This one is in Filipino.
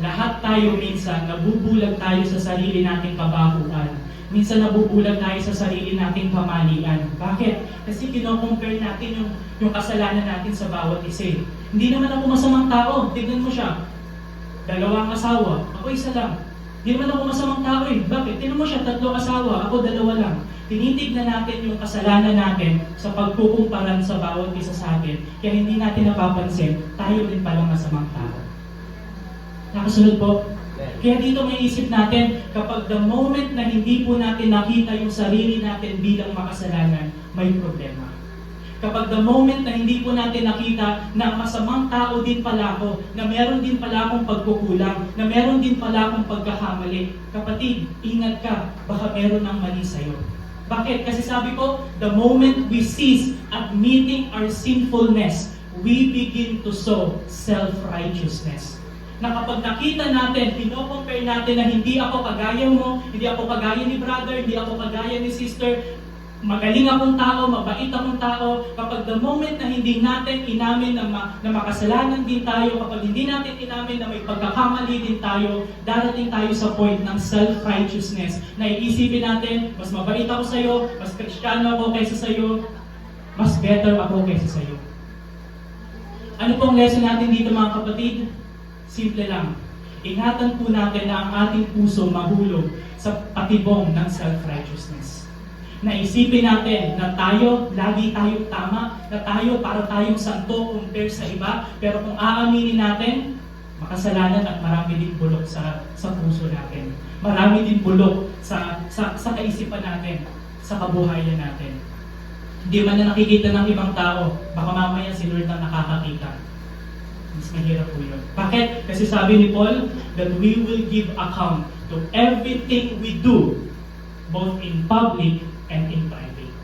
Lahat tayo minsan nabubulag tayo sa sarili nating kabahuan. Minsan nabubulag tayo sa sarili nating kamalian. Bakit? Kasi kino-compare natin yung kasalanan natin sa bawat isa. Hindi naman ako masamang tao. Tignan mo siya. 2 asawa. Ako isa lang. Hindi naman ako masamang tao eh. Bakit? Tignan mo siya, 3 asawa. Ako 2 lang. Tinitignan natin yung kasalanan natin sa pagkukumparan sa bawat isa sa atin. Kaya hindi natin napapansin, tayo din palang masamang tao. Nakasunod po? Kaya dito may isip natin, kapag the moment na hindi po natin nakita yung sarili natin bilang makasalanan, may problema. Kapag the moment na hindi po natin nakita na masamang tao din pala ako, na meron din pala akong pagkukulang, na meron din pala akong pagkakamali, kapatid, ingat ka, baka meron ng mali sa'yo. Bakit? Kasi sabi ko, the moment we cease admitting our sinfulness, we begin to sow self-righteousness. Na kapag nakita natin, pino-compare natin na hindi ako kagaya mo, hindi ako kagaya ni brother, hindi ako kagaya ni sister, magaling akong tao, mabait akong tao, kapag the moment na hindi natin inamin na makasalanan din tayo, kapag hindi natin inamin na may pagkakamali din tayo, darating tayo sa point ng self-righteousness, na iisipin natin, mas mabait ako sa'yo, mas Kristiyano ako kaysa sa'yo, mas better ako kaysa sa'yo. Ano pong lesson natin dito mga kapatid? Simple lang. Ingatan po natin na ang ating puso mahulog sa patibong ng self-righteousness. Naisipin natin na tayo, lagi tayong tama, na tayo para tayong santo compare sa iba, pero kung aaminin natin, makasalanan at marami din bulok sa puso natin. Marami din bulok sa kaisipan natin, sa kabuhayan natin. Hindi man na nakikita ng ibang tao, baka mamaya si Lord ang nakakakita. Mas mahirap po yun. Bakit? Kasi sabi ni Paul that we will give account to everything we do, both in public and in private.